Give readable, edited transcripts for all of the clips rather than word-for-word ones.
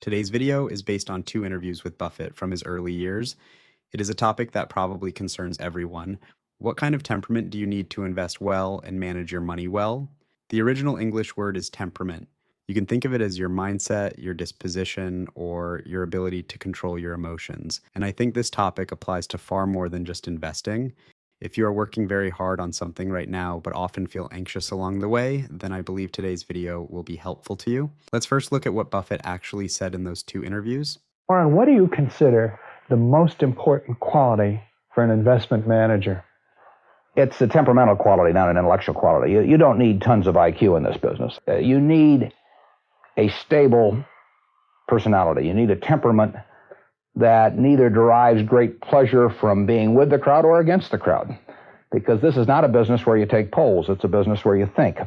Today's video is based on two interviews with Buffett from his early years. It is a topic that probably concerns everyone. What kind of temperament do you need to invest well and manage your money well? The original English word is temperament. You can think of it as your mindset, your disposition, or your ability to control your emotions. And I think this topic applies to far more than just investing. If you are working very hard on something right now, but often feel anxious along the way, then I believe today's video will be helpful to you. Let's first look at what Buffett actually said in those two interviews. Warren, what do you consider the most important quality for an investment manager? It's a temperamental quality, not an intellectual quality. You don't need tons of IQ in this business. You need a stable personality. You need a temperament that neither derives great pleasure from being with the crowd or against the crowd. Because this is not a business where you take polls. It's a business where you think.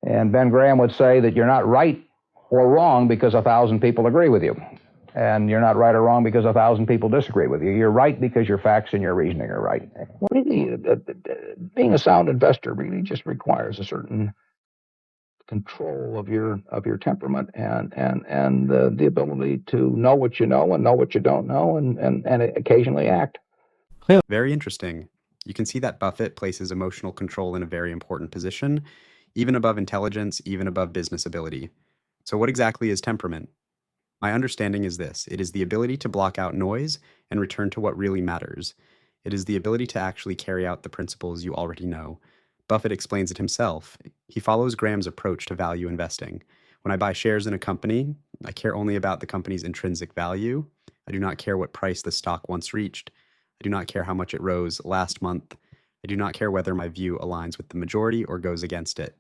And Ben Graham would say that you're not right or wrong because 1,000 people agree with you. And you're not right or wrong because 1,000 people disagree with you. You're right because your facts and your reasoning are right. Really, being a sound investor really just requires a certain control of your temperament and the ability to know what you know and know what you don't know and occasionally act. Very interesting. You can see that Buffett places emotional control in a very important position, even above intelligence, even above business ability. So what exactly is temperament? My understanding is this. It is the ability to block out noise and return to what really matters. It is the ability to actually carry out the principles you already know. Buffett explains it himself. He follows Graham's approach to value investing. When I buy shares in a company, I care only about the company's intrinsic value. I do not care what price the stock once reached. I do not care how much it rose last month. I do not care whether my view aligns with the majority or goes against it.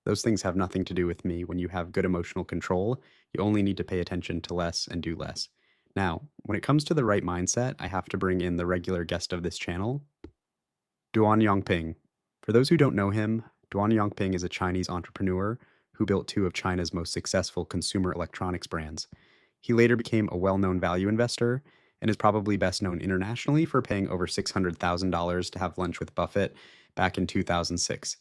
Those things have nothing to do with me. When you have good emotional control, you only need to pay attention to less and do less. Now, when it comes to the right mindset, I have to bring in the regular guest of this channel, Duan Yongping. For those who don't know him, Duan Yongping is a Chinese entrepreneur who built two of China's most successful consumer electronics brands. He later became a well-known value investor and is probably best known internationally for paying over $600,000 to have lunch with Buffett back in 2006.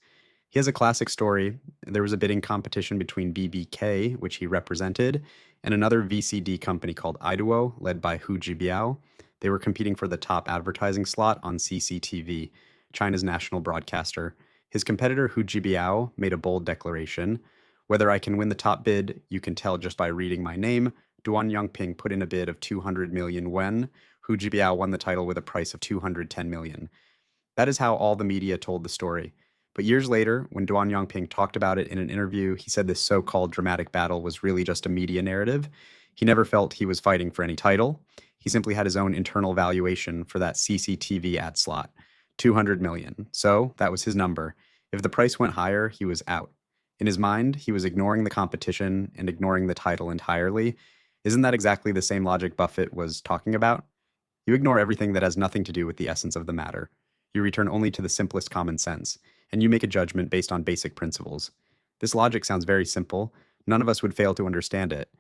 He has a classic story. There was a bidding competition between BBK, which he represented, and another VCD company called Iduo, led by Hu Jibiao. They were competing for the top advertising slot on CCTV, China's national broadcaster. His competitor Hu Jibiao made a bold declaration. Whether I can win the top bid, you can tell just by reading my name. Duan Yongping put in a bid of 200 million yuan. Hu Jibiao won the title with a price of 210 million. That is how all the media told the story. But years later, when Duan Yongping talked about it in an interview, he said this so-called dramatic battle was really just a media narrative. He never felt he was fighting for any title. He simply had his own internal valuation for that CCTV ad slot, 200 million. So that was his number. If the price went higher, he was out. In his mind, he was ignoring the competition and ignoring the title entirely. Isn't that exactly the same logic Buffett was talking about? You ignore everything that has nothing to do with the essence of the matter. You return only to the simplest common sense, and you make a judgment based on basic principles. This logic sounds very simple. None of us would fail to understand it.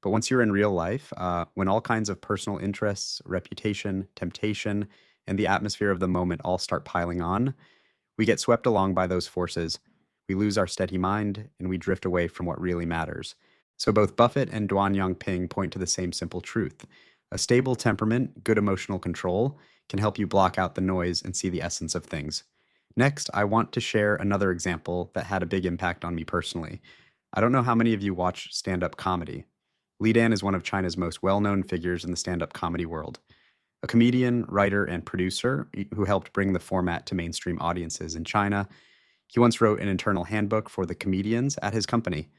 But once you're in real life, when all kinds of personal interests, reputation, temptation, and the atmosphere of the moment all start piling on, we get swept along by those forces. We lose our steady mind, and we drift away from what really matters. So both Buffett and Duan Yongping point to the same simple truth. A stable temperament, good emotional control, can help you block out the noise and see the essence of things. Next, I want to share another example that had a big impact on me personally. I don't know how many of you watch stand-up comedy. Li Dan is one of China's most well-known figures in the stand-up comedy world. A comedian, writer, and producer who helped bring the format to mainstream audiences in China. He once wrote an internal handbook for the comedians at his company.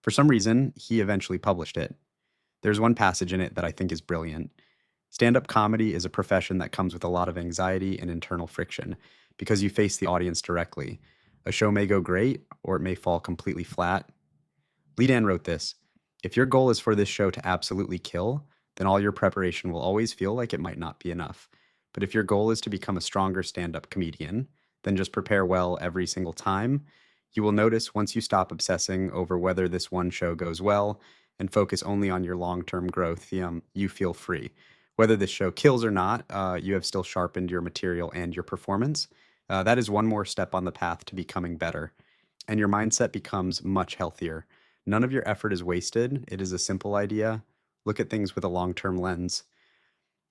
For some reason, he eventually published it. There's one passage in it that I think is brilliant. Stand-up comedy is a profession that comes with a lot of anxiety and internal friction because you face the audience directly. A show may go great, or it may fall completely flat. Li Dan wrote this: if your goal is for this show to absolutely kill, then all your preparation will always feel like it might not be enough. But if your goal is to become a stronger stand-up comedian, then just prepare well every single time. You will notice once you stop obsessing over whether this one show goes well and focus only on your long-term growth, you feel free. Whether this show kills or not, you have still sharpened your material and your performance. That is one more step on the path to becoming better. And your mindset becomes much healthier. None of your effort is wasted. It is a simple idea. look at things with a long-term lens.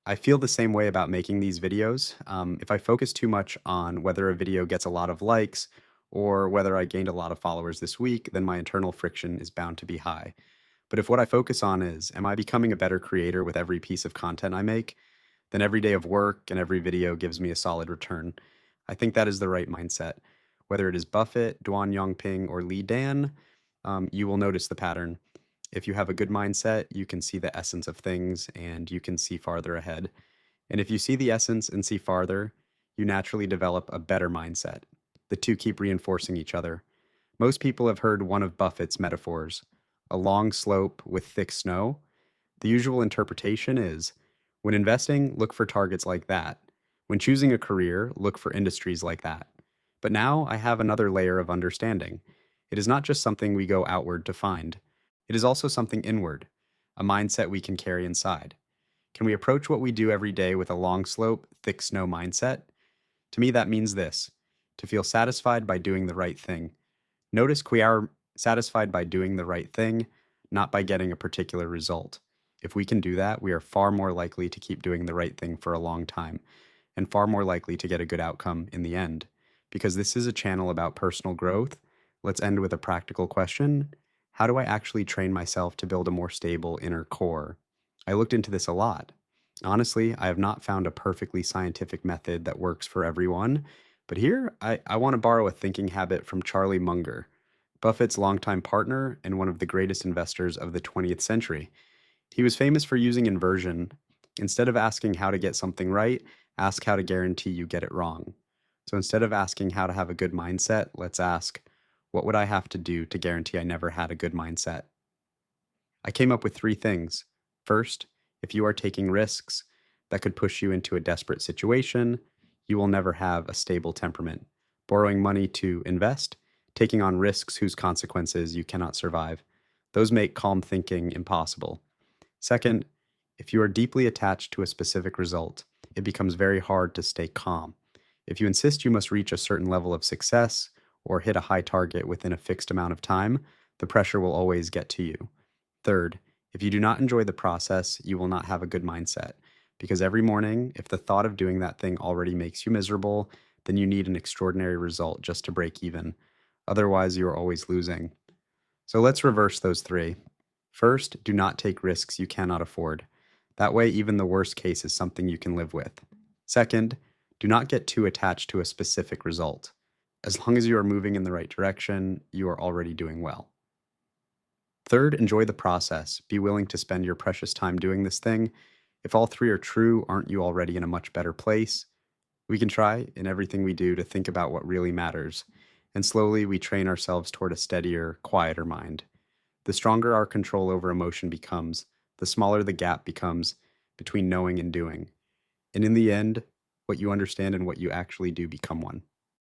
I feel the same way about making these videos. If I focus too much on whether a video gets a lot of likes or whether I gained a lot of followers this week, then my internal friction is bound to be high. But if what I focus on is, am I becoming a better creator with every piece of content I make, then every day of work and every video gives me a solid return. I think that is the right mindset. Whether it is Buffett, Duan Yongping, or Lee Dan, you will notice the pattern. If you have a good mindset, you can see the essence of things and you can see farther ahead. And if you see the essence and see farther, you naturally develop a better mindset. The two keep reinforcing each other. Most people have heard one of Buffett's metaphors, a long slope with thick snow. The usual interpretation is, when investing, look for targets like that. When choosing a career, look for industries like that. But now I have another layer of understanding. It is not just something we go outward to find. It is also something inward, a mindset we can carry inside. Can we approach what we do every day with a long slope, thick snow mindset? To me, that means this: to feel satisfied by doing the right thing. Notice we are satisfied by doing the right thing, not by getting a particular result. If we can do that, we are far more likely to keep doing the right thing for a long time, and far more likely to get a good outcome in the end. Because this is a channel about personal growth, let's end with a practical question. How do I actually train myself to build a more stable inner core? I looked into this a lot. Honestly, I have not found a perfectly scientific method that works for everyone, but here I want to borrow a thinking habit from Charlie Munger, Buffett's longtime partner and one of the greatest investors of the 20th century. He was famous for using inversion. Instead of asking how to get something right, ask how to guarantee you get it wrong. So instead of asking how to have a good mindset, let's ask, what would I have to do to guarantee I never had a good mindset? I came up with 3 things. First, if you are taking risks that could push you into a desperate situation, you will never have a stable temperament. Borrowing money to invest, taking on risks whose consequences you cannot survive. Those make calm thinking impossible. Second, if you are deeply attached to a specific result, it becomes very hard to stay calm. If you insist you must reach a certain level of success or hit a high target within a fixed amount of time, the pressure will always get to you. Third, if you do not enjoy the process, you will not have a good mindset. Because every morning, if the thought of doing that thing already makes you miserable, then you need an extraordinary result just to break even. Otherwise, you are always losing. So let's reverse those 3. First, do not take risks you cannot afford. That way, even the worst case is something you can live with. Second, do not get too attached to a specific result. As long as you are moving in the right direction, you are already doing well. Third, enjoy the process. Be willing to spend your precious time doing this thing. If all 3 are true, aren't you already in a much better place? We can try, in everything we do, to think about what really matters, and slowly we train ourselves toward a steadier, quieter mind. The stronger our control over emotion becomes, the smaller the gap becomes between knowing and doing. And in the end, what you understand and what you actually do become one.